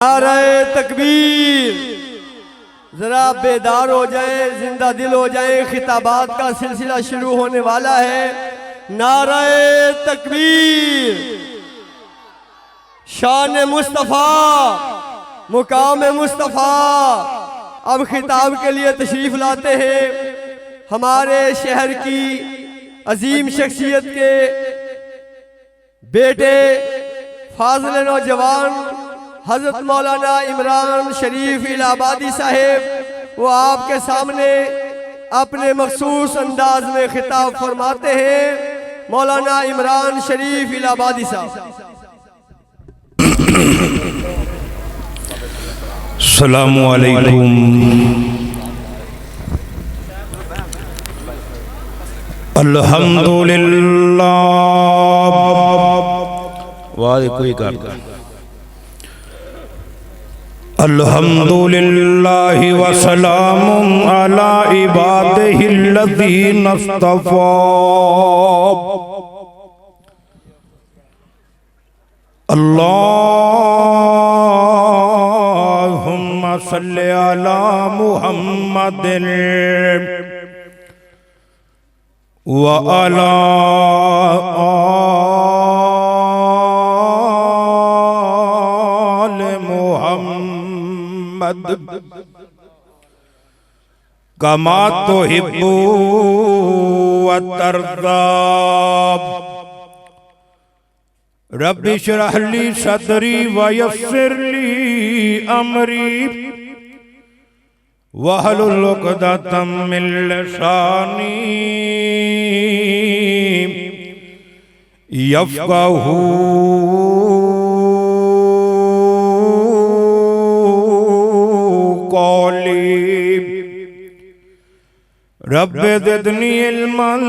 नारे तकबीर। जरा बेदार हो जाए, जिंदा दिल हो जाए, खिताबात का सिलसिला शुरू होने वाला है। नारे तकबीर। शान मुस्तफ़ा, मुकाम मुस्तफ़ा अब खिताब के लिए तशरीफ लाते हैं हमारे शहर की अजीम शख्सियत के बेटे फाज़िल नौजवान हज़रत मौलाना इमरान शरीफ इलाहाबादी साहेब। वो आपके सामने अपने मखसूस अंदाज में खिताब फरमाते हैं। मौलाना इमरान शरीफ इलाहाबादी साहब। अस्सलामु अलैकुम। अल्हम्दुलिल्लाह। वाह कोई कर अल्हम्दुलिल्लाहि व सलामुन अला इबादिहिल्लज़ीना इस्तफ़ा। अल्लाहुम्मा सल्लि अला मुहम्मदिन व अला कमा तुहिब्बु व तर्दा। रब्बि इश्रह ली सदरी व यस्सिर ली अमरी वहलुल उक़दतम मिन लिसानी यफ़क़हू कौली। Rabbi ज़िदनी इल्मन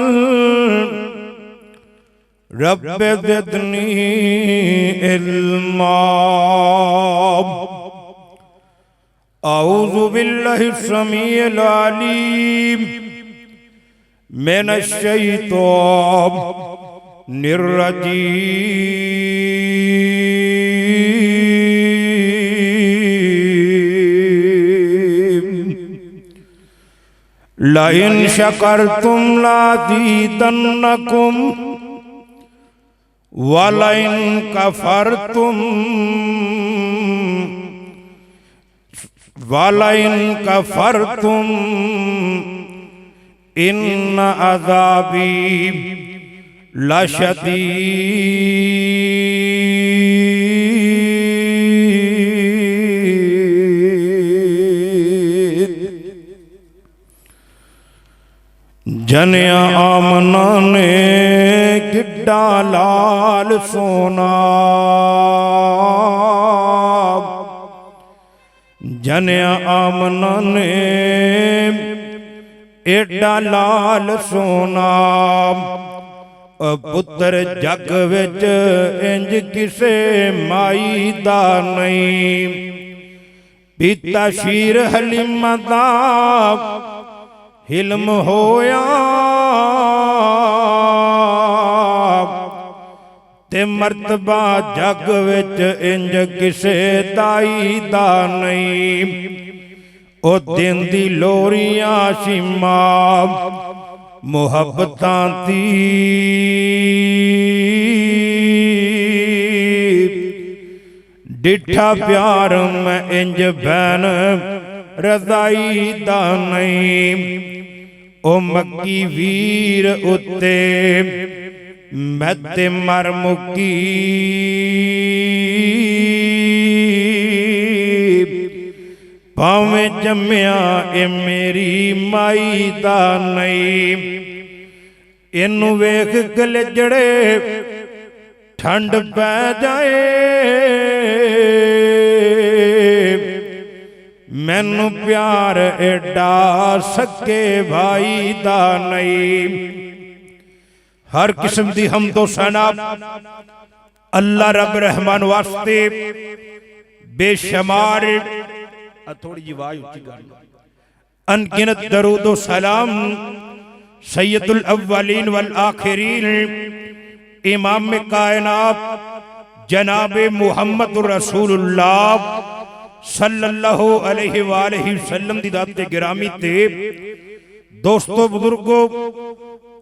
rabbi ज़िदनी इल्मा। अऊज़ु बिल्लाहि समीइल अलीम मिनश शैतानिर रजीम। लइन शकरतुम लाज़ीदन्नकुम वलइन कफरतुम इन्न अज़ाबी लशदीद। जनिया आमना ने किड्डा लाल सोना। जनिया आमना ने एडा लाल सोना। पुत्र जग विच इंज किसे माई दा नहीं। पिता शीर हलीमा दा हिल्म होया ते मर्तबा जग विच इंज किसे दाई दा नहीं। ओ देंदी लोरियां शिमा मुहब्बतां दी डिठा प्यार मैं इंज बैन रज़ाई दा नहीं। ओ मक्की वीर उत्ते मैं मर मुकी। भावें जम्मिया ए मेरी माई दा नहीं। इनू वेख गलजड़े ठंड पै जाए। मैनू प्यार एडा सके भाई दा नहीं। हर किस्म दी हम तो सना अल्लाह रब रहमान वास्ते बेशुमार थोड़ी जी आवाज ऊंची कर अनगिनत दरूद व सलाम सैयदुल अव्वलीन वल आखिरीन इमाम कायनात जनाब मुहम्मद रसूलुल्लाह सल्लल्लाहु अलैहि वालैहि वसल्लम दी दाते गिरामी ते दोस्तों बुजुर्गो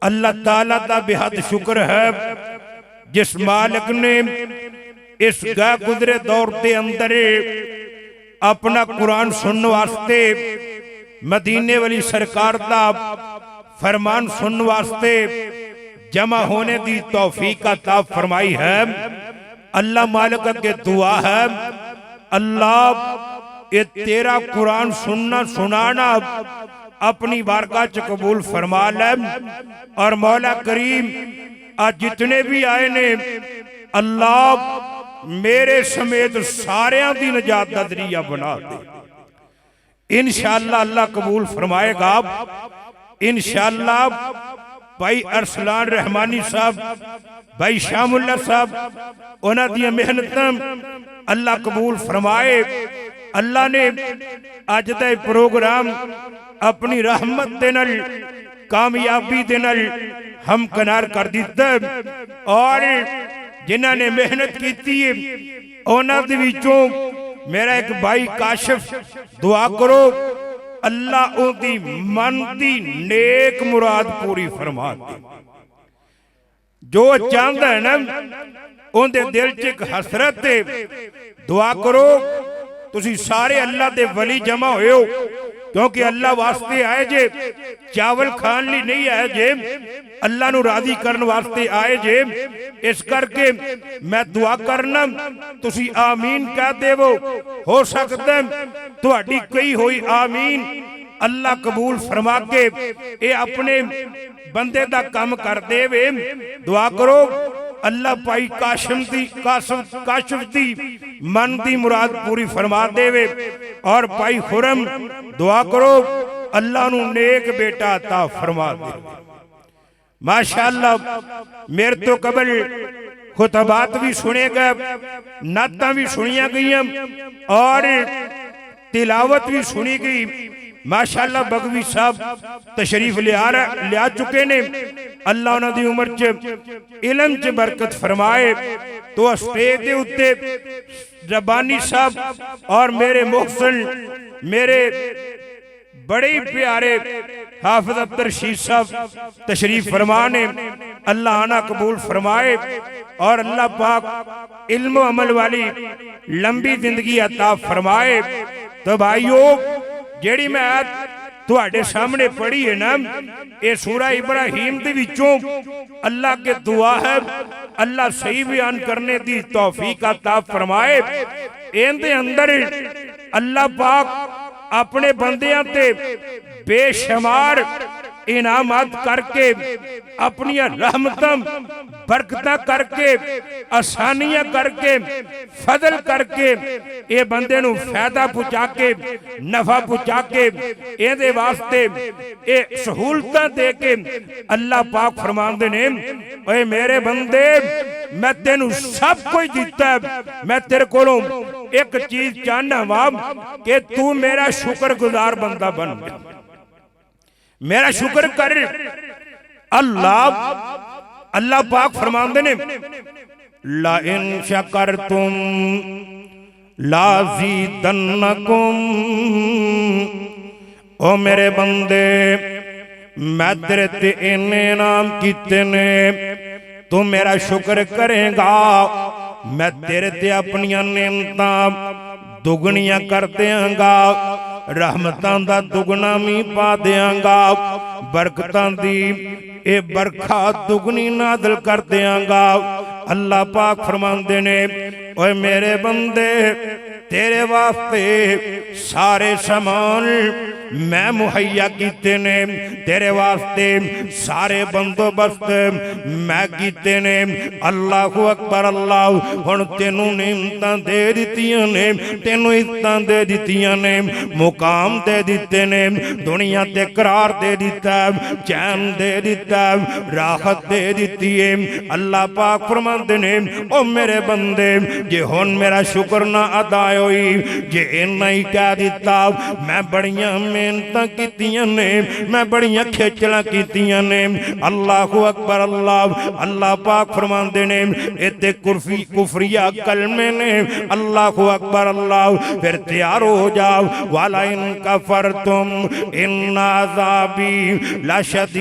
अल्लाह ताला दा बेहद शुक्र है जिस मालिक ने इस गए गुजरे दौर के अंदर अपना कुरान सुनने वास्ते मदीने वाली सरकार दा फरमान सुनने वास्ते जमा होने की तौफीक अता फरमाई है। अल्लाह मालिक के दुआ है अल्लाह ये तेरा कुरान सुनना सुनाना अपनी बारगाह च कबूल फरमा ले और मौला करीम आज जितने भी आए ने अल्लाह मेरे समेत सारियां दी नजात दा जरिया बना दे। इंशाअल्लाह अल्लाह कबूल फरमाएगा। इंशाअल्लाह भाई अरसलान रहमानी साहब भाई शामुल्ला साहब उन्हां दी मेहनत अल्लाह कबूल फरमाए। अल्लाह ने अज दा प्रोग्राम अपनी रहमत दे नाल कामयाबी दे नाल हमकनार कर दिता और जिन्हां ने मेहनत की है उन्हां दे विचों मेरा एक भाई काशिफ दुआ करो अल्लाह उनकी मन की नेक मुराद पूरी फरमा दे। जो चाहता है ना उनके दिल च एक हसरत है दुआ करो तुसी सारे अल्लाह दे वली जमा होए हो क्योंकि अल्लाह वास्ते आए जे चावल खान ली नहीं आए जे अल्लाह नू राजी करने वास्ते आए जे। इस करके मैं दुआ करना तुसी आमीन कह देवो हो सकता तुहाडी कही हुई आमीन अल्लाह कबूल फरमा के ये अपने बंदे दा काम कर देवे। दुआ करो अल्लाह भाई काशिफ दी मन दी मुराद पूरी फरमा देवे और भाई खुरम दुआ करो अल्लाह नू नेक बेटा अता फरमा दे। माशाअल्लाह मेरे तो कबल खुतबात भी सुने गए नाता भी सुनिया गई और तिलावत भी सुनी गई। माशाअल्लाह बगवी साहब तशरीफ लिया चुके ने अल्लाह उन्हां दी उम्र च इलम च बरकत फरमाए। तो स्टेज के उत्ते रब्बानी साहब और मेरे मोहसिन मेरे बड़े ही प्यारे हाफिज अब्दुल रशीद साहब तशरीफ फरमाने अल्लाह आना कबूल फरमाए और अल्लाह पाक इल्म अमल वाली लंबी जिंदगी अता फरमाए। तो भाइयों जेड़ी मैं तुहाडे सामने पढ़ी है ना ये सूरह इब्राहिम दे विचों अल्लाह के दुआ है अल्लाह सही बयान करने की तौफीक अता फरमाए। इनदे अंदर अल्लाह पाक अपने बंदियां ते बेशुमार इनामत करके अपनी रहमतां बरकतां करके आसानियां करके फजल करके ये बंदे नू फायदा पहुंचा के नफा पहुंचा के इहदे वास्ते ये सहूलतां दे के अल्लाह पाक फरमांदे ने ओए मेरे बंदे मैं तेनू सब कुछ दिता मैं तेरे कोलों एक चीज चाहना वा कि तू मेरा शुक्रगुजार बंदा बन मेरा शुक्र कर। अल्लाह पाक फरमांदे ने ला इन शकरतुम लाज़ीदन्नकुम ओ मेरे बंदे मैं तेरे ते इन्ने नाम कीते ने तू मेरा शुक्र करेगा मैं तेरे ते अपनियां नेमतां दुगनियां कर देंगा रहमतां दा दुगना मी पा देंगा बरकतां दी ए बरखा दुगनी नादल कर देंगा। अल्लाह पाक फरमांदे ने ओए मेरे बंदे तेरे वास्ते सारे सामान मैं मुहैया कीते ने तेरे वास्ते सारे बंदोबस्त मैं कीते ने। अल्लाहु अकबर अल्लाह हुण तेनू नेमतां दे दित्तियां ने तेनू इज्जतां दे दित्तियां ने मुकाम दे दिते ने दुनिया ते करार दे दिता चैन दे दिता राहत दे दिती है। अल्लाह पाक फरमांदे ने ओ मेरे बंदे जे हुण मेरा शुक्र ना अदा होई जे इन्ना ही कह दिता मैं बड़ियां मेहनतां कीतियां ने, मैं बड़ियां खेचलां कीतियां ने। अल्लाहु अकबर अल्लाह। अल्लाह पाक फरमांदे ने इत्ते कुफरिया कलमे ने। अल्लाहु अकबर अल्लाह। फिर तैयार हो जाओ, वाला इन कफरतुम इन्ना अज़ाबी लशदीद।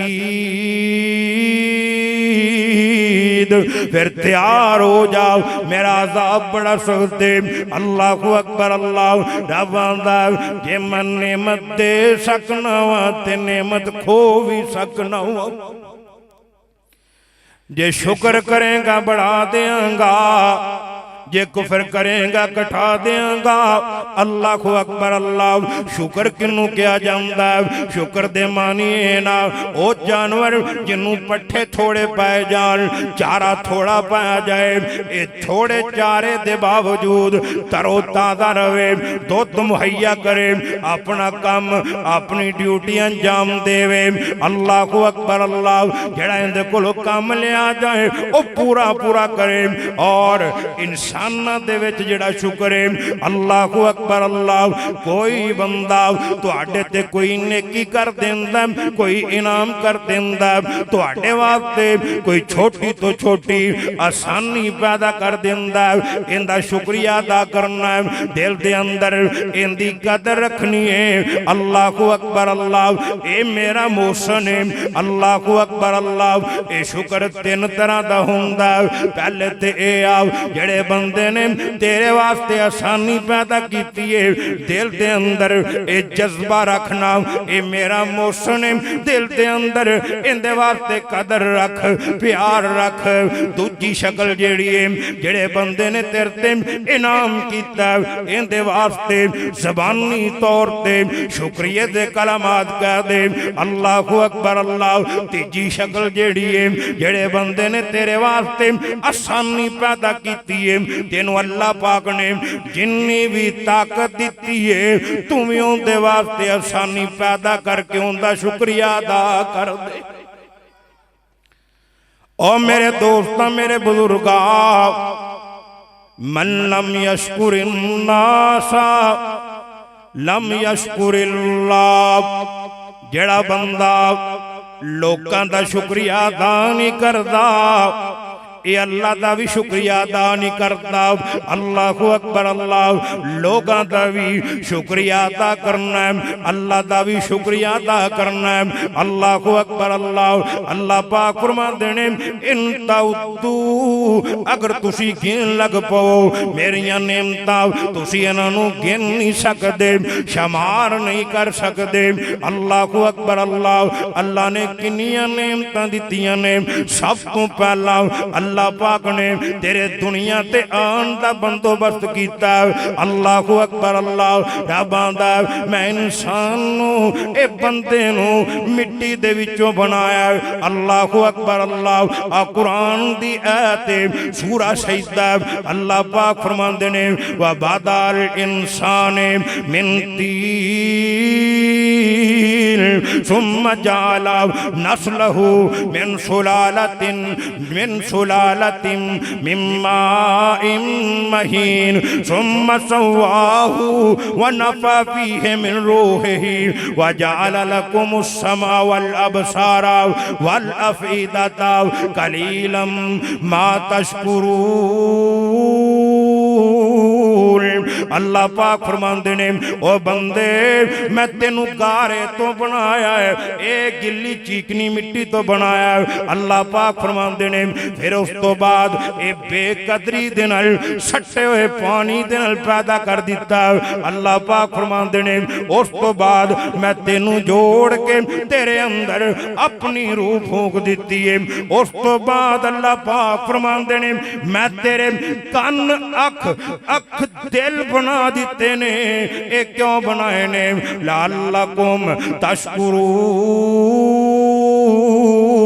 फिर तैयार हो जाओ, मेरा अज़ाब बड़ा सख्त है। अल्लाहु अकबर अल्लाह। रब आंदा जे मैं नेमत दे सकना वा ते नेमत खो भी सकना वा। जे शुक्र करेगा बढ़ा देंगा, जे कुफर करेगा कटा देंगा। अल्लाह अकबर अल्लाह। शुक्र किनू किया जाता है? शुक्र दे मानिए ना ओ जानवर जिन्हों पट्ठे थोड़े पाए जान, चारा थोड़ा पाया जाए, ये थोड़े चारे दे बावजूद तरो ताज़ा रहे, दुध मुहैया करे, अपना काम अपनी ड्यूटी अंजाम देवे। अल्लाह अकबर अल्लाह। जेड़ा इहदे कोलों काम लिया जाए वो पूरा पूरा करे। और इंसान दे विच जिहड़ा शुक्र है, अल्लाहु अकबर अल्लाह। कोई बंदा तुहाडे ते कोई नेकी कर देंदा, कोई इनाम कर देंदा, तुहाडे वास्ते कोई छोटी तो छोटी आसानी पैदा कर देंदा, इंदा शुक्रिया अदा करना है, दिल दे अंदर इंदी कदर रखनी है। अल्लाहु अकबर अल्लाह। ए मेरा मोहसन है। अल्लाहु अकबर अल्लाह। ए शुक्र तीन तरह दा हुंदा। पहले ते ए आओ जेड़े बंदे ने तेरे वास्ते आसानी पैदा की है, दिल दे अंदर ए जज्बा रखना, ए मेरा मोहसन है, दिल दे अंदर इंदे वास्ते कदर रख, प्यार रख। दूजी शक्ल जेड़ी है, जेड़े बंदे ने तेरे ते इनाम कीता इंदे वास्ते ज़बानी तौर ते शुक्रिया दे कलमात कह दे, अल्लाहु अकबर अल्लाह। तीजी शक्ल जेड़ी है, जेड़े बंदे ने तेरे वास्ते आसानी पैदा की है, तेनू अल्लाह पाक ने जिन्नी भी ताकत दी है, तू भी उनके वास्ते आसानी पैदा करके उनका शुक्रिया अदा कर दे। और मेरे दोस्त, मेरे बुजुर्गा, मन लम यशकुरिन्नासा लम यशकुरिल्लाह। जेड़ा बंदा लोकां दा शुक्रिया अदा नहीं करदा, ये अल्लाह का भी शुक्रिया अदा नहीं करता। अल्लाहु अकबर अल्लाह। लोगों का भी शुक्रिया अदा करना है, अल्लाह का भी शुक्रिया अदा करना है। अल्लाहु अकबर अल्लाह। अल्लाह पाक फरमाते हैं इन ताउद्दू, अगर तुसी गिन लग पाओ मेरियां नेमतां, तुसी इन्हां नूं गिन नहीं सकते, शुमार नहीं कर सकते। अल्लाहु अकबर अल्लाह। अल्लाह ने किन्नियां नेमतां दित्तियां ने। सब तो पहला अल्लाह पाक ने तेरे दुनिया ते आन दा बंदोबस्त कीता। अल्लाहु अकबर अल्लाह। रब आंदा मैं इंसान नूं, ए बंदे नूं मिट्टी दे विचों बनाया। अल्लाहु अकबर अल्लाह। आ कुरान दी आयत सूरा सजदा। अल्लाह पाक फरमांदे ने व बादल इंसान मिन तीन सुम्मा जाला नस्लहु मिन सुलालतिन मिन माइन महीन सुम्मा सव्वाहु व नफ़ा फीहि मिन रूहिही व जअल लकुमुस समा वल अबसारा वल अफ़ईदता कलीलन मा तशकुरून। अल्लाह पाक फरमांदे ने ओ बंदे मैं तेनू गारे तो बनाया है, ए गिल्ली चीकनी मिट्टी तो बनाया है। अल्लाह पाक फरमांदे ने फिर उस तो बाद ए बेकदरी दे नाल सट्टे हुए पानी दे नाल पैदा कर दिता। अल्लाह पाक फरमांदे ने उस तो बाद मैं तेनू जोड़ के तेरे अंदर अपनी रूह फूंक दी है। उस तो बाद अल्लाह पाक फरमांदे ने मैं तेरे कान अख दिल बना दिते ने। ए क्यों बनाए ने? लअल्लकुम तशकुरून।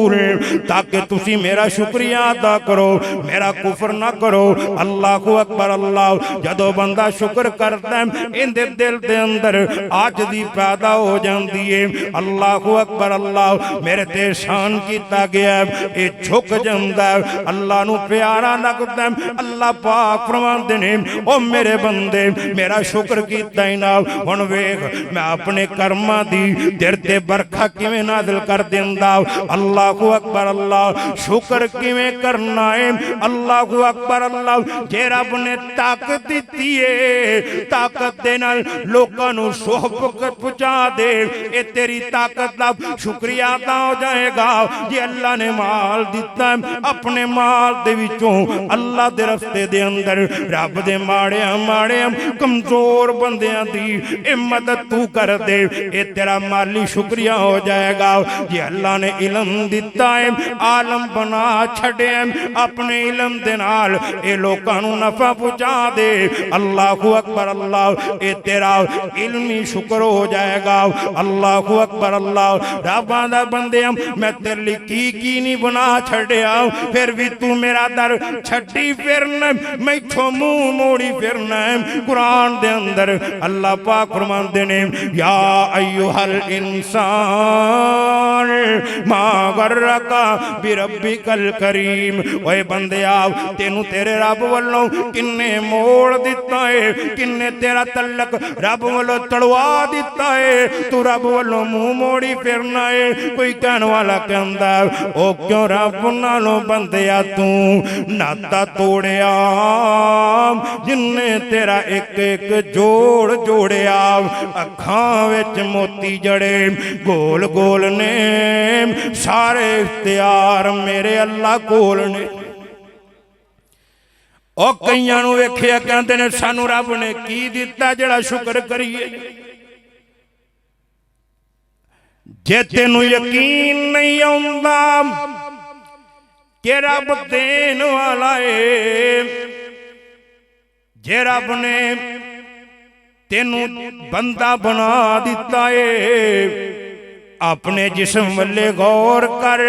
रसूल ताकि तुसी मेरा शुक्रिया अदा करो, मेरा कुफर ना करो। अल्लाह अकबर अल्लाह। जदों बंदा शुक्र करता है इहदे दिल दे अंदर आजदी पैदा हो जाती है। अल्लाह अकबर अल्लाह। मेरे ते शान किया गया ये झुक जाता है, अल्लाह नू प्यारा लगता है। अल्लाह पाक फरमांदे ने ओ मेरे बंदे मेरा शुक्र कीता ही ना, हुण वेख मैं अपने कर्मां दी तेरे ते बरखा किवें नाज़िल कर दिंदा। अल्लाह अकबर अल्लाह। शुक्र किवें करना है? अल्लाह अकबर अल्लाह। जे रब ने ताकत दी है, ताकत दे नाल लोकां नू सोहब पहुंचा दे, ये तेरी ताकत दा शुक्रिया अदा हो जाएगा। जे अल्लाह ने माल दिता अपने माल दे विचों अल्लाह दे रस्ते दे अंदर रब दे माड़ियां माड़ियां कमजोर बंदियां दी ए मदद तू कर दे, ये तेरा माली शुक्रिया हो जाएगा। जे अल्लाह ने इल्म दिता है आलम बना छड़े अपने इल्म दे नाल ए लोकां नू नफा पहुंचा दे। अल्लाह अकबर अल्लाह। ये तेरा इल्मी शुक्र हो जाएगा। अल्लाह अकबर अल्लाह। रब्बां दा बंदे मैं तेरे लिए की नहीं बना छड़िया, फिर भी तू मेरा दर छड्डी फिरना, मैथों मुंह मोड़ी फिरना। कुरान दे अंदर अल्लाह पाक फरमांदे ने या अय्युहल इंसान मा गर्रका बिरब्बिकल करीम। ओए बंदे आ तेनू तेरे रब वल्लों किन्ने मोड़ दिता है, किन्ने तेरा तलक रब वल्लों तड़वा दिता है, तू रब वल्लों मुंह मोड़ी फिरना है। कोई कहने वाला कहंदा ओ क्यों रब नालों बंदिया तू नाता तोड़िया, जिन्ने तेरा एक एक जोड़ जोड़िया। अखां विच मोती जड़े गोल गोल ने, सारे इख्तियार मेरे अल्लाह कोल ने। ओ कईयां नूं वेखिया कहंदे ने सानू रब ने की दिता जेड़ा शुक्र करिए। जे तेनू यकीन नहीं आउंदा कि रब देन वाला है, जे रब ने तेनू बंदा बना दिता है, अपने जिस्म वल्ले गौर कर,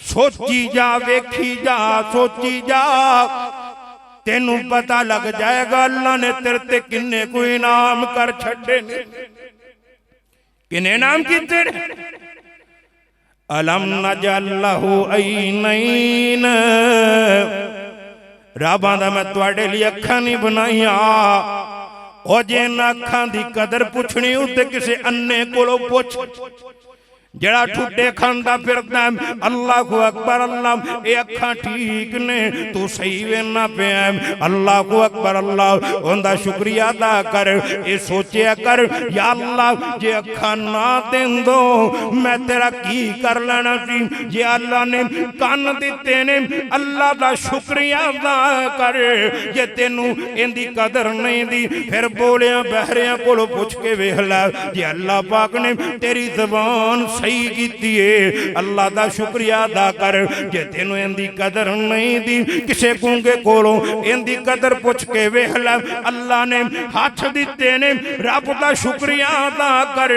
सोची जा वेखी जा सोची जा, तेनू पता लग जाएगा अल्लाह ने तेरे ते किन्ने कोई इनाम कर छड़े ने। किन्ने इनाम कीते? अलम नजअल लहू ऐनैन। रब आंदा मैं तुहाडे लिए अखां नहीं बनाईया। ओ जे इन्हां अखां दी कदर पुछनी उत्ते किसे अन्ने कोलों पुछ, जड़ा ठुड्डे खांदा फिरदा। अल्लाह अकबर अल्लाह। ये अखां ठीक ने तू सही वेना पिया। अल्लाह अकबर अल्लाह। उनका शुक्रिया अदा कर, ये सोचिया कर या अल्लाह जे अखां ना देंदो मैं तेरा की कर लेना सी। जे अल्लाह ने कान दिते ने अल्लाह का शुक्रिया अदा कर। जे तेनू इनकी कदर नहीं दी फिर बोलिया बहरिया कोलों पुछ के वेख लै। जे अल्लाह पाक ने तेरी जबान सही कीती है अल्लाह दा शुक्रिया अदा कर। जे तेनू इनदी कदर नहीं दी किसे गूंगे कोलों इनदी कदर पुछ के वेख लै। अल्लाह ने हाथ दिते ने रब दा शुक्रिया अदा कर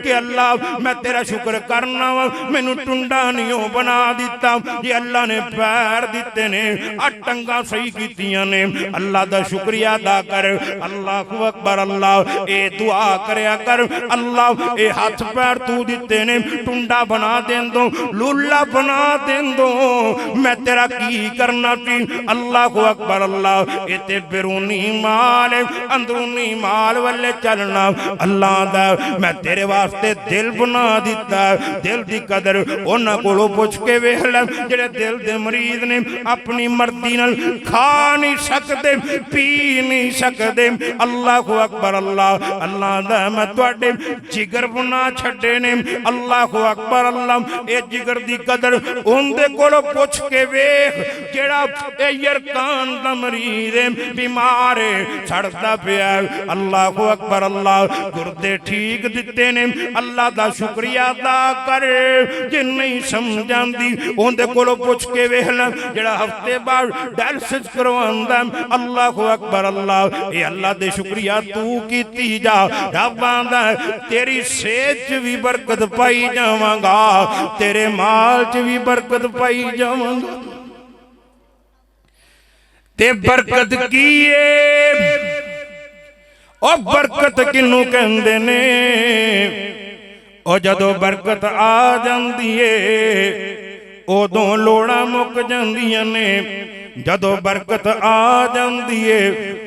कि अल्लाह मैं तेरा शुक्र करना वा, मैनू टुंडा नहीं बना दिता। जे अल्लाह ने पैर दिते ने टंगा सही कीतियां ने अल्लाह दा शुक्रिया अदा कर। अल्लाह अकबर अल्लाह। ए दुआ करया कर अल्लाह ए हाथ पैर तू दिते ने टुंडा बना दें दो, लूला बना दें दो, मैं तेरा की करना सी। अल्लाह अकबर अल्लाह। इते बिरूनी माल अंदरूनी माल वाले चलना अल्लाह दा। मैं तेरे वास्ते दिल बना दिता, दिल की कदर उन्हां कोलों पुछ के वेख लै जेड़े दिल दे मरीज ने अपनी मर्जी नाल खा नहीं सकते पी नहीं सकते। अल्लाह अकबर अल्लाह। अल्लाह दा मैं तुहाडे जिगर बना छड्डे ने। अल्लाह अकबर अल्लाह। ए जिगर दी कदर उनदे कोलों पुछ के वेख जेड़ा ए यरकान दा मरीज है, बीमार है, सड़दा पिया। अल्लाह अकबर अल्लाह। गुर्दे ठीक दिते ने अल्लाह दा शुक्रिया अदा कर। जे नहीं समझ आंदी उनदे कोलों पुछ के वेख लै जेड़ा हफ्ते बाद डायलिसिस करवांदा। अल्लाह अकबर अल्लाह। ए अल्लाह दे शुक्रिया तू कीती जा। रब आंदा तेरी सेहत च भी बरकत पाई पाई जावांगा, तेरे माल च भी बरकत पाई जावांगा। ते बरकत की है, ओ बरकत किनू कहंदे ने? ओ जदों बरकत आ जांदी है उदों लोड़ां मुक जांदियां ने, जदों बरकत आ जांदी है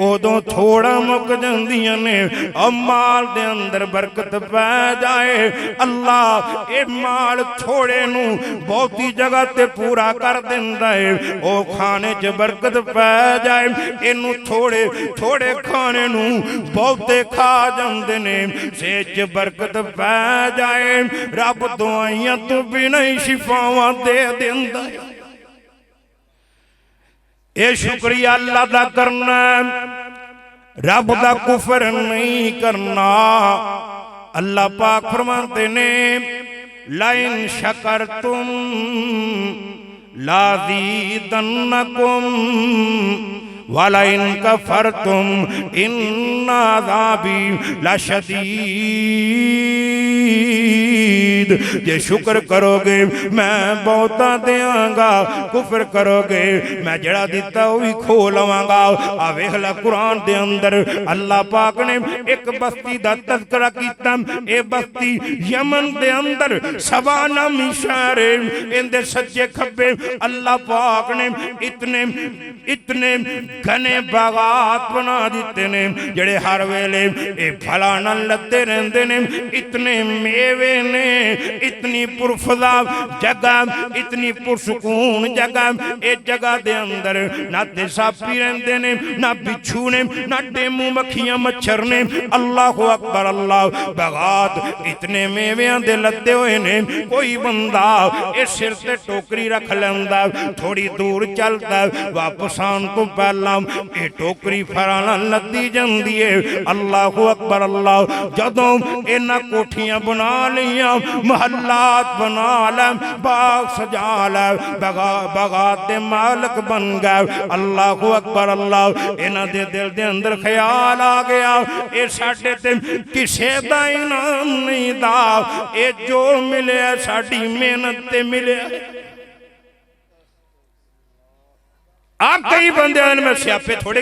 उदों थोड़ा मुक जांदियां ने। और माल दे अंदर बरकत पै जाए, अल्लाह ए माल थोड़े नू बहुती जगह ते पूरा कर दिंदा है। ओ खाने च बरकत पै जाए, इनू थोड़े थोड़े खाने नू बहुते खा जांदे ने। सेहत च बरकत पै जाए, रब दवाइयां तो बिना ही शिफावां दे दिंदा है। ये शुक्रिया अल्लाह दा करना, रब दा कुफर नहीं करना। अल्लाह पाक फरमाते ने लाइन शकरतुम लाज़ीदन्नकुम वलाइन कफरतुम इन्ना अज़ाबी लशदीद। जे शुक्र करोगे मैं बहुता देंगा, कुफर करोगे मैं जड़ा दिता वो भी खो लवांगा। आ वेख ला कुरान दे अंदर अल्लाह पाक ने एक बस्ती दा तज़किरा कीता। ए बस्ती यमन दे अंदर सबा नामी शहर, इनदे सज्जे खब्बे अल्लाह पाक ने इतने इतने घने बागात बना दिते ने, जड़े हर वेले ए फला नाल लदे रहंदे ने। इतने मेवे ने, इतनी पुरफदा जगह, इतनी पुरसकून जगह। इस जगह दे अंदर ना ते सापी रहंदे ने, ना बिच्छू ने, ना डेमू मक्खियां मच्छर ने। अल्लाह अकबर अल्लाह। बागात इतने मेवियां दे लदे हुए ने, कोई बंदा इस सिर ते टोकरी रख लैंदा, थोड़ी दूर चलदा, वापस आन तो पहला ये टोकरी फराना लदी जाती है। अल्लाह अकबर अल्लाह। जदों इन्हां कोठियां बना लिया, महल्लात बना लै, बाग सजा लै, बागात दे मालिक बन गए। अल्लाह अकबर अल्लाह। इन्हां दे दिल दे अंदर ख्याल आ गया, ये साडे ते किसे दा इनाम नहीं दा, ये जो मिले साडी मेहनत ते मिले। आप कई बंदे मैं स्यापे थोड़े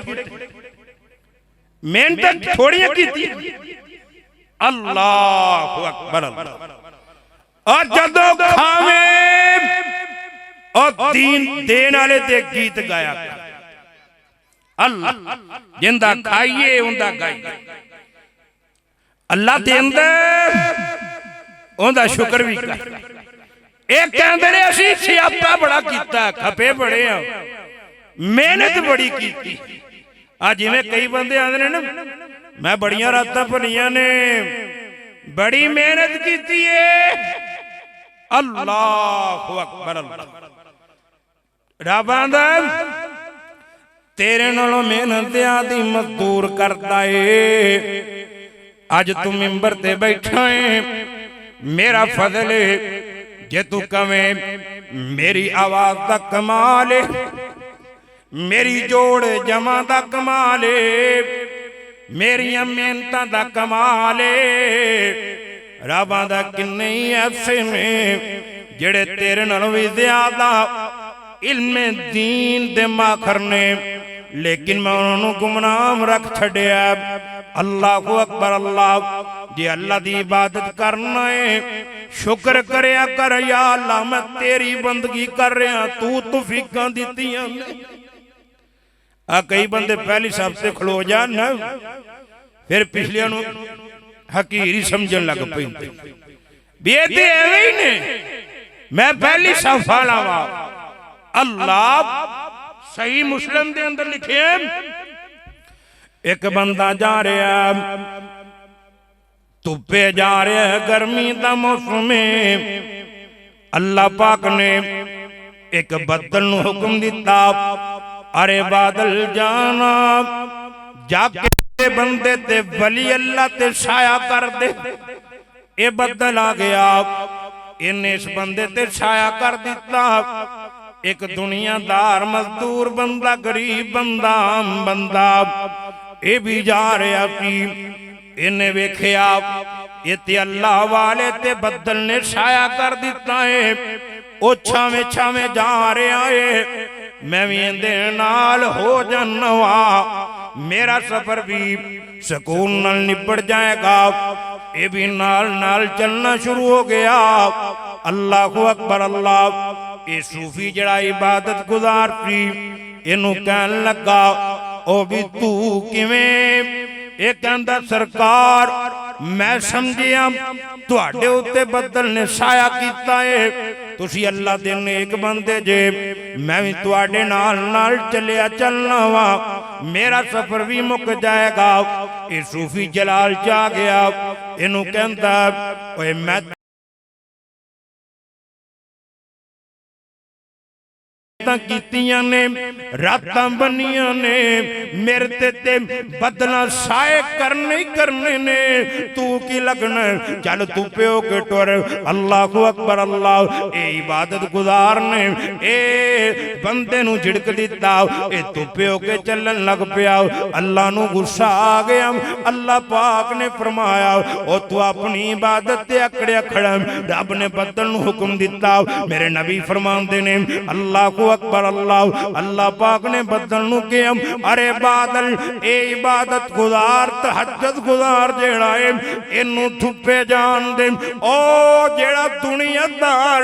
मेहनत थोड़ियां की। अल्लाह अकबर। और जदों खावे और दीन देने वाले दे गीत गाया, अल्लाह जिंदा खाइए उंदा गाइए। अल्लाह देंदा उंदा शुक्र भी कर। एक कहंदे ने असीं स्यापा बड़ा कीता, खपे बड़े आ, मेहनत बड़ी की। आज जिवें कई बंदे आंदे ने ना, मैं बड़ियां रातां भरियां ने, बड़ी मेहनत की है। अल्लाह अकबर अल्लाह। रब आंदा तेरे नालों मेहनत आदि मजदूर करदा है। अज तू मिंबर ते बैठा है, मेरा फजल है। जे तू कवें मेरी आवाज दा कमाल है, मेरी जोड़ जमा दा कमाल है, मेरिया मेहनतां दा कमाल है। रबां दा किन्ने ही ऐसे ने जेड़े तेरे नालों भी ज्यादा इल्मे दीन दे माखर ने, लेकिन मैं उन्होंने गुमनाम रख छड़िया। अल्लाह अकबर अल्लाह। जे अल्लाह दी इबादत करना है, शुक्र करया कर, या अल्लाह मैं तेरी बंदगी कर रहा, तू तौफीकां दित्तियां। आ कई बंदे पहली सब से खलो जान, फिर पिछलियां नूं हकीर ही समझन लग पैंदे भी ये ते एवें ही ने, मैं पहली सब वाला वा। अल्लाह सही मुस्लिम दे अंदर लिखे, एक बंदा जा रहा धुप्पे जा रहा है, गर्मी का मौसम है। अल्लाह पाक ने एक बदल नूं हुक्म दिता, अरे बादल जाना जाके बंदे ते वली अल्लाह ते छाया कर दे। ये बदल आ गया, इन्हें इस बंदे ते छाया कर दिता। एक दुनियादार मजदूर बंदा, गरीब बंदा, आम बंदा, ये भी जा रहा थी। इन्हें वेख्या इत्ते अल्लाह वाले ते बदल ने छाया कर दिता है। ओ छावे छावे जा रहा है, मैं भी इहदे नाल हो जाना वा, मेरा सफर भी सुकून नाल निबड़ जाएगा। ये भी नाल नाल चलना शुरू हो गया। अल्लाहु अकबर अल्लाह। ये सूफी जड़ा इबादत गुजार सी इनू कहन लगा, ओ भी तू किवें? ये कहंदा सरकार मैं समझिया तुहाडे उत्ते बदल ने छाया कीता है, तुसी अल्लाह दे नेक बंदे जे, मैं भी तुहाडे नाल नाल चलिया चलना वा, मेरा सफर भी मुक जाएगा। ये सूफी जलाल चा गया, इनू कहंदा ओए मैं कीतियां ने रातां बनियां ने, मेरे ते बदला साए करने ही करने ने, तू की लगना? चल तू प्यो के टुर। अल्लाहु अकबर अल्लाह। ए इबादत गुजार ने ए बंदे नू झिड़क दिता, ए तू प्यो के चलन लग पिया। अल्लाह नू गुस्सा आ गया। अल्लाह पाक ने फरमाया ओ तू अपनी इबादत ते अकड़िया खड़ा। रब ने बदल नू हुक्म दिता। मेरे नबी फरमांदे ने अल्लाह अकबर अल्लाह। अल्लाह पाक ने बदल नू किया, अरे बादल ए इबादत गुजार तहज्जुद गुजार जेड़ा है इनू थुप्पे जान दे। ओ जेड़ा दुनियादार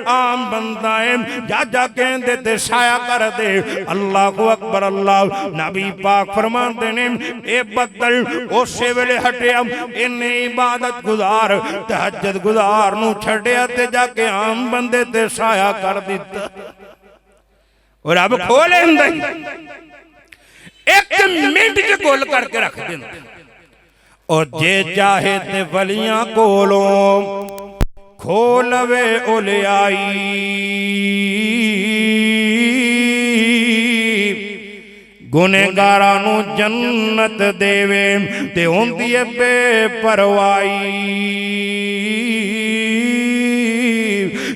आम बंदा है जा जा कहंदे ते छाया कर दे। अल्लाहु अकबर अल्लाह। नबी पाक फरमांदे ने ए बदल उसे वेले हटिया, इन्हें इबादत गुजार तहज्जुद गुजार नू छड्डिया ते जाके आम बंदे ते छाया कर दिता। और अब खोले एक मिनट च गोल करके रख देंगे। और जे चाहे ते वलियां कोलों खोलवे उलियाई, गुनेगारां नू जन्नत देवे ते होंदी है बेपरवाही।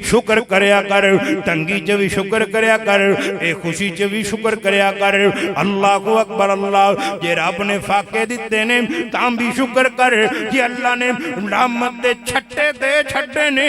शुक्र करया कर, तंगी च भी शुक्र करया कर, ए खुशी च भी शुक्र करया कर। अल्लाहु अकबर अल्लाह। जे रब ने फाके दिते ने तां भी शुक्र कर। जे अल्लाह ने रहमत दे छट्टे दे छड्डे ने,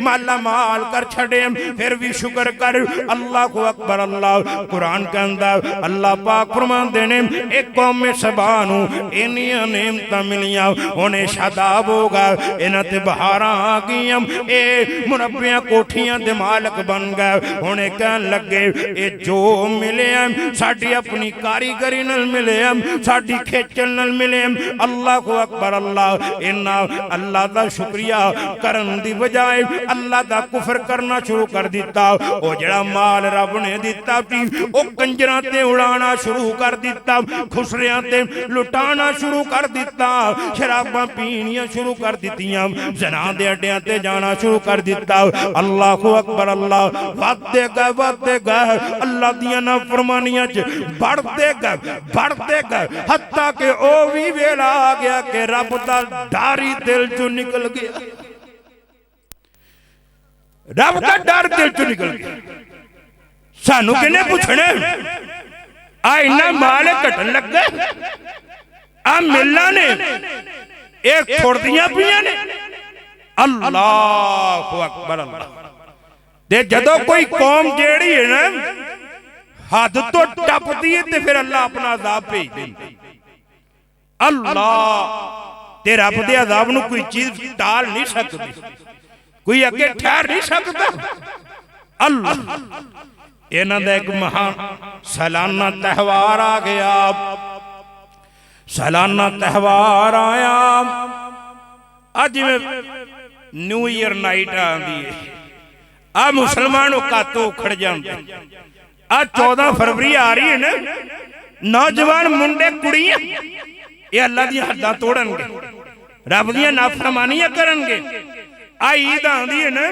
माला माल कर छड़े, फिर भी शुक्र कर। अल्लाहु अकबर अल्लाह। कुरान कहंदा अल्लाह पाक फरमांदे ने एक कौम में सबा नू इन्नियां नेमतां मिलियां, उन्हें शादाब होगा, इन्हां ते बहारां आ गईयां, ए मुरब्बियां कोठियां दे मालक बन गए। हुणे कहन लगे ये जो मिले साडी अपनी कारीगरी नाल मिले, साडी खेचल नाल मिले। अल्लाहु अकबर अल्लाह। इन्ना अल्लाह दा शुक्रिया करन दी बजाय अल्लाह दा कुफर करना शुरू कर दिता। ओ जेड़ा माल रब ने दिता सी ओ कंजरां ते उड़ाना शुरू कर दिता, खुसरियां ते लुटाना शुरू कर दिता, शराबां पीनियां शुरू कर दित्तियां, ज़ना दे अड्डियां ते जाना शुरू कर दिता। अल्लाहु अकबर अल्लाह। वादे गए अल्लाह दियां नाफरमानियां च बढ़ते गए हत्ता के ओ भी वेला आ गया कि रब दा डर ही दिल चों निकल गया। रब दा डर दिल चों निकल गया। सानू किने पुछने आ इन्ना माल घटन लगे, आ मिलां ने एक थोड़दियां पियां ने। अल्लाहु अकबर अल्लाह। दे जदों कोई कौम जेड़ी है ना हद तो टपदी है ते फिर अल्लाह अपना अजाब भेज देंदा। अल्लाह ते रब दे अजाब नू कोई चीज टाल नहीं सकती, कोई अगे ठहर नहीं सकता। अल्लाह। इन्हां दा एक महान सालाना त्यौहार आ गया। सालाना त्यौहार आया अज न्यू ईयर नाइट आंदी है। आ मुसलमान कातों उखड़ जाते। आ 14 फरवरी आ रही है ना, नौजवान मुंडे कुड़ियां ये अल्लाह दी हद्दां तोड़नगे, रब दी नाफरमानियां करनगे। आ ईद आंदी है ना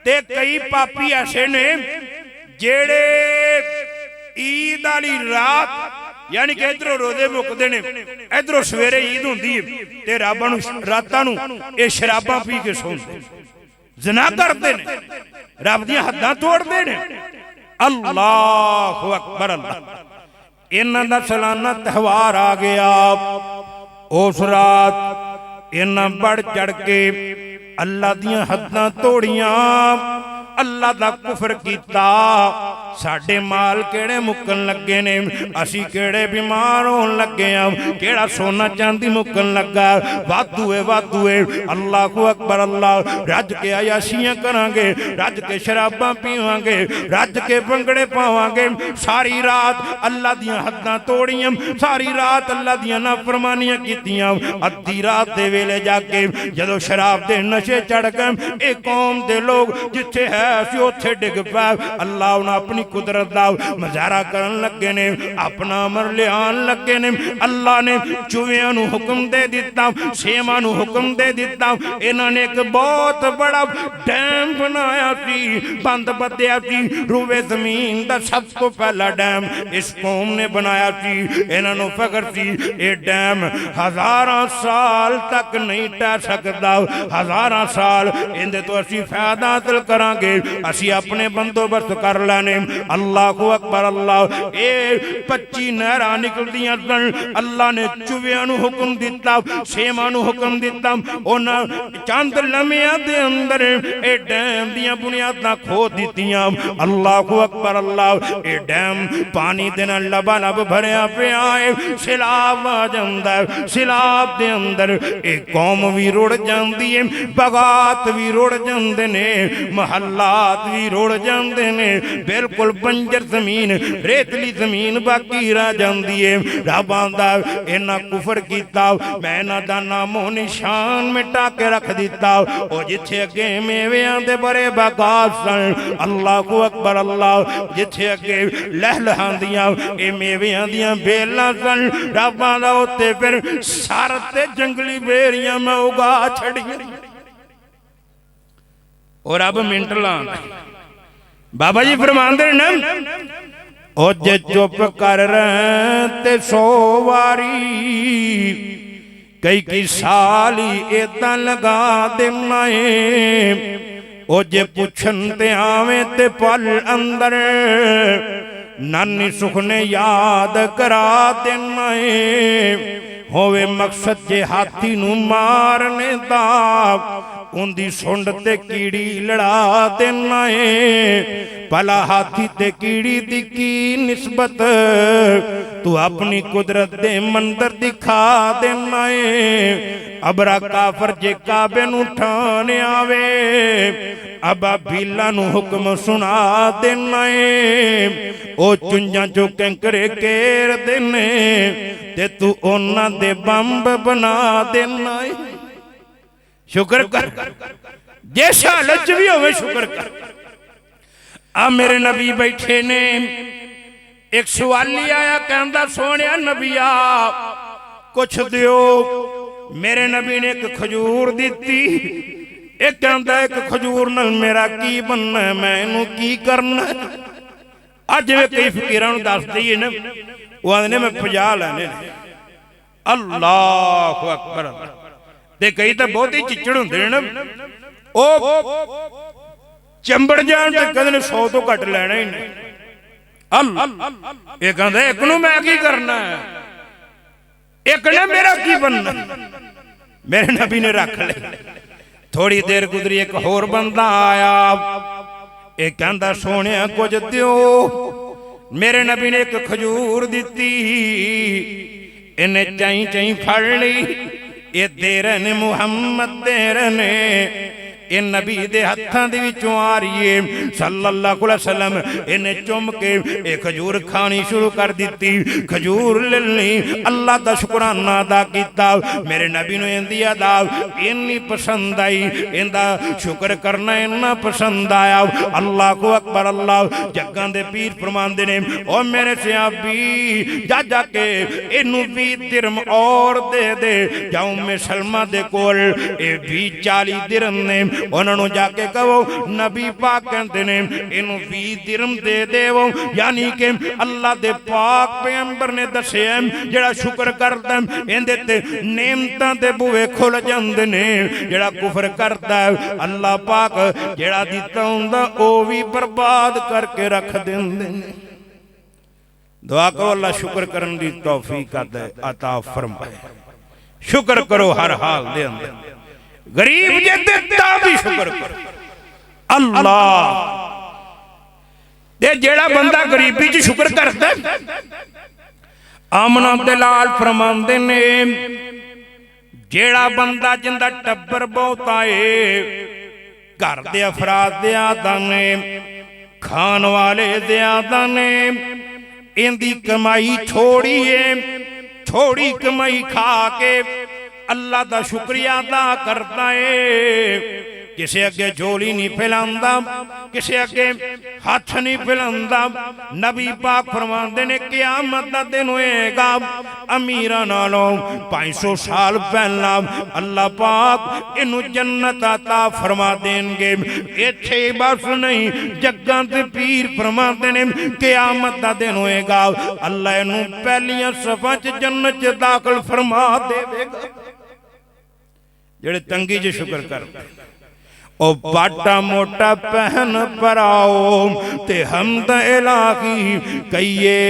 ते कई पापी ऐसे ने जेड़े ईद वाली रात यानी कि इधरों रोजे मुकते ने, इधरों सवेरे ईद होंदी है ते रब नूं रातां नूं ये शराबां पी के सौंदे, ज़िना करते ने, रब दी हद्दां तोड़ते ने। अल्लाहु अकबर अल्लाह। इन्हां दा सालाना त्यौहार आ गया। उस रात इन्ना बढ़ चढ़ के अल्लाह दियां हद्दां तोड़ियां, अल्लाह दा कुफर कीता। साडे माल केड़े मुक्कन लगे ने, असी केड़े बीमार होन लगे आ, केड़ा सोना चांदी मुक्कन लगा, वाधू है। अल्लाह अकबर अल्लाह। रज के अयाशियां करांगे, रज के शराबां पीवांगे, रज के भंगड़े पावांगे। सारी रात अल्लाह दियां हद्दां तोड़ियां, सारी रात अल्लाह दियां नाफरमानियां कीतियां। अद्धी रात दे वेले जाके जदों शराब दे नशे चढ़ गए, ए कौम दे लोग जिथे है असी उथे डिग पाए। अल्लाह उन्हें अपनी कुदरत दा मजारा करन लगे ने, अपना अमर लियान लगे ने। अल्लाह ने चूहियां नूं हुक्म दे दिता, सेवां नूं हुक्म दे दिता। इन्हां ने एक बहुत बड़ा डैम बनाया सी, बंद बदया सी। रूवे जमीन दा सब तो पहला डैम इस कौम ने बनाया सी। इन्हां नूं फकर सी ये डैम हजारां साल तक नहीं टह सकदा। हजारां साल इहदे तो असी फायदा हासिल करांगे, असी अपने बंदोबस्त कर लैने। अल्लाह को अकबर अल्लाह। ये 25 नहरां निकलदियां सन। अल्लाह ने चुवियां नूं हुक्म दिता, सेवां नूं हुक्म दिता। उन्हां चंद लम्हियां दे अंदर ये डैम दियां बुनियादां खो दित्तियां। अल्लाह को अकबर अल्लाह। ये डैम पानी दे नाल लबालब भरिया पिया है। सैलाब आ जांदा है, सैलाब दे अंदर एक कौम भी रुड़ जांदी है, बगात भी रुड़ जांदे ने, महल्लात भी रुड़ जांदे ने। बिल्कुल बंजर जमीन, रेतली जमीन बाकी रह जाती है। रब आंदा इन्हां कुफर कीता, मैं इन्हां दा नामो निशान मिटा के रख दिता। ओ जिथे अगे मेवियां दे बड़े बागात सन, अल्लाह को अकबर अल्लाह। जिथे अगे लहलहांदियां ए मेवियां दियां बेलां सन, रब आंदा उत्ते फिर सर ते जंगली बेरियां मैं उगा छड़ियां। और अब मिंट लान बाबा जी फरमांदे ने, ओ जे चुप कर ते 100 वारी, कई साल ही एदां लगा देना है। ओ जे पुछन ते आवे ते पल अंदर, नानी सुख ने याद करा देना है। होवे मकसद जे हाथी नूं मारने दा, उंदी सुंड ते कीड़ी लड़ा देना है। भला हाथी ते कीड़ी दी की निस्बत, तू अपनी कुदरत दे मंदर दिखा देना है। अबरा काफर जे काबे नूं ठाने आवे, अबा बीला नूं हुक्म सुना देना है। ओ चुंझां चो कैंकरे घेर देने, ते तू उन्हां दे बंब बना देना है। शुक्र कर, जिस हालत भी होवे शुक्र कर। आ मेरे नबी बैठे ने, एक सवाली आया कहंदा सोनिया नबिया कुछ दियो। मेरे नबी ने एक खजूर दिती। एक कहंदा एक खजूर नाल मेरा की बनना, मैं इनू की करना। अज वे कई फकीरां नूं दस दईए ना, वो आंदे मैं 50 लैने। अल्लाह अकबर। ते कई तो बहुत ही चिचड़ होंदे ने ना, ओ चंबड़ जान ते कहंदे 100 तो घट लेना ही नहीं। ये कहंदा एक नूं मैं की करना है, एक ने मेरा की बनना। मेरे नबी ने रख ले। थोड़ी देर गुजरी, एक होर बंदा आया। एक कहंदा सोनिया कुछ दियो। मेरे नबी ने एक खजूर दिती। इन्हें चाई चाई फड़ ली। ये दे रहे ने मुहम्मद दे रहे ने, ये नबी दे हत्थां दे विचों आ रही है सल्लल्लाहु अलैहि वसल्लम। इन्हें चुम के एक खजूर खानी शुरू कर दी। खजूर ले ली, अल्लाह का शुकराना अदा किया। मेरे नबी नूं इंदी अदा इन्नी पसंद आई, इंदा शुक्र करना इन्ना पसंद आया। अल्लाह को अकबर अल्लाह। जग्गां दे पीर फरमांदे ने, ओ मेरे सियाबी जा जाके इनू 20 दिरहम और दे दे। जाऊं मैं सलमा दे कोल, ये 20-40 दिरहम ने। उन्होंने जाके कहो नबी पाक कहते ने इनू 20 दिरहम दे देवो। यानी कि अल्लाह दे पाक पैगंबर ने दसिया जेड़ा शुक्र करदा इंदे ते नेमतां दे बूहे खुल जांदे ने। जेड़ा कुफर करदा अल्लाह पाक जेड़ा दिता हुंदा ओ भी बर्बाद करके रख देंदे ने। दुआ करो अल्लाह शुक्र करन दी तौफीक अता फरमाए। शुक्र करो हर हाल दे अंदर। गरीब जे दिता भी शुक्र करो। अल्लाह ते जेड़ा बंदा गरीबी च शुक्र करता, आमना दे लाल फरमांदे ने, जेड़ा बंदा जिंदा टब्बर बहुता है, घर दे अफराद ज़्यादा ने, खान वाले ज़्यादा ने, इंदी कमाई थोड़ी है, थोड़ी कमाई खा के अल्लाह दा शुक्रिया अदा करता है। किसे अगे झोली नहीं फैलांदा, किसे अगे हाथ नहीं फैलांदा। नबी पाक फरमांदे ने क़यामत दा दिन होएगा, अमीरां नालों 500 साल पहला अल्लाह पाक इनू जन्नत अता फरमा देंगे। इत्थे बस नहीं, जग्गां ते पीर फरमांदे ने क़यामत दा दिन होएगा, अल्लाह इनू पहलियां सफां च जन्नत च दाखिल फरमा देवेगा। जेड़े तंगी च शुक्र करदे, ओ बाटा मोटा पहन पर आओ ते हमद इलाही कहिए,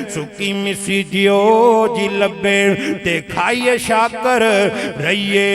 सुकी मिसी जियो जी लबे ते खाइए शाकर रहिए।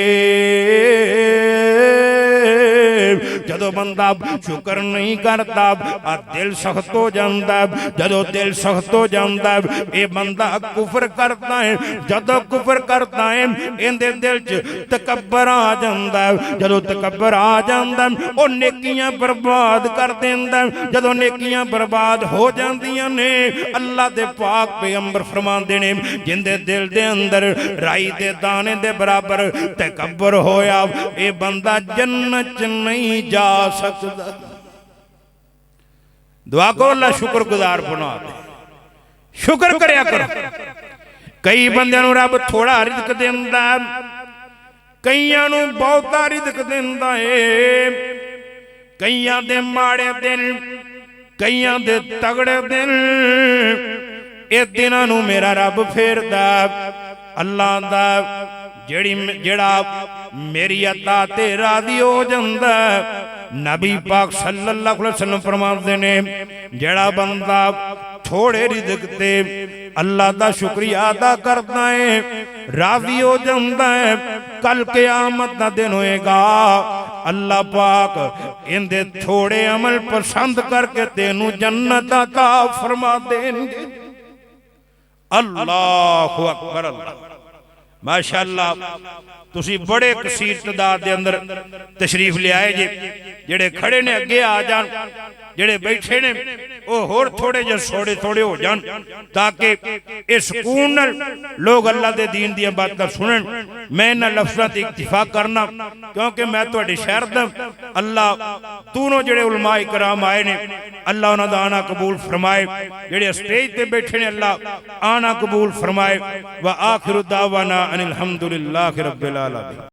जदों बंदा शुक्र नहीं करता आ दिल सख्त हो जाता, जदों दिल सख्त हो जाता ये बंदा कुफर करता है। जदों कुफर करता है इहदे दिल च तकब्बर आ जाता है, जदों तकब्बर आ जाता है वो नेकियां बर्बाद कर देंदा है। जदों नेकियां बर्बाद हो जांदियां ने, अल्लाह दे पाक पैगंबर फरमांदे ने, जिंदे दिल दे अंदर राई दे दाने दे बराबर तकब्बर होया, ये बंदा जन्नत च नहीं जा सकता। दुआ को अल्लाह शुक्रगुजार बना दे, शुक्र करया करो। कई बंदियां नूं रब थोड़ा रिज़्क देंदा, कईयां नूं बहुता रिज़्क देंदा है। कईयां दे माड़े दिन, कईयां दे तगड़े दिन, ए दिनां नूं मेरा रब फेरदा। अल्लाह दा जेड़ा मेरी अता ते राज़ी हो जांदा। नबी पाक सल्लल्लाहु अलैहि वसल्लम फरमाते ने, जेड़ा बंदा थोड़े रिज़्क ते अल्लाह दा शुक्रिया अदा करता है, राज़ी हो जाता है, कल क़यामत दा दिन होएगा, अल्लाह पाक इंदे थोड़े अमल पसंद करके तेनू जन्नत अता फरमा देंगे। अल्लाहु अकबर। अल्लाह माशाअल्लाह, तुसी बड़े कसीर तादाद के अंदर तशरीफ ले आए जे। जेड़े खड़े ने अगे आ जान, जेड़े बैठे ने वो होर थोड़े जे थोड़े हो जान, ताकि इस सुकून नाल लोग अल्लाह दे दीन दी बातां सुनन। मैं इन्हां लफ्ज़ां ते इक्तिफा करना, क्योंकि मैं तुहाडे शहर दा। अल्लाह दोनों जेड़े उलमा इकराम आए ने, अल्लाह उन्हां दा आना कबूल फरमाए। जेड़े स्टेज ते बैठे ने, अल्लाह आना कबूल फरमाए। व आखिरु दावाना अनिल हम्दुलिल्लाहि रब्बिल आलमीन।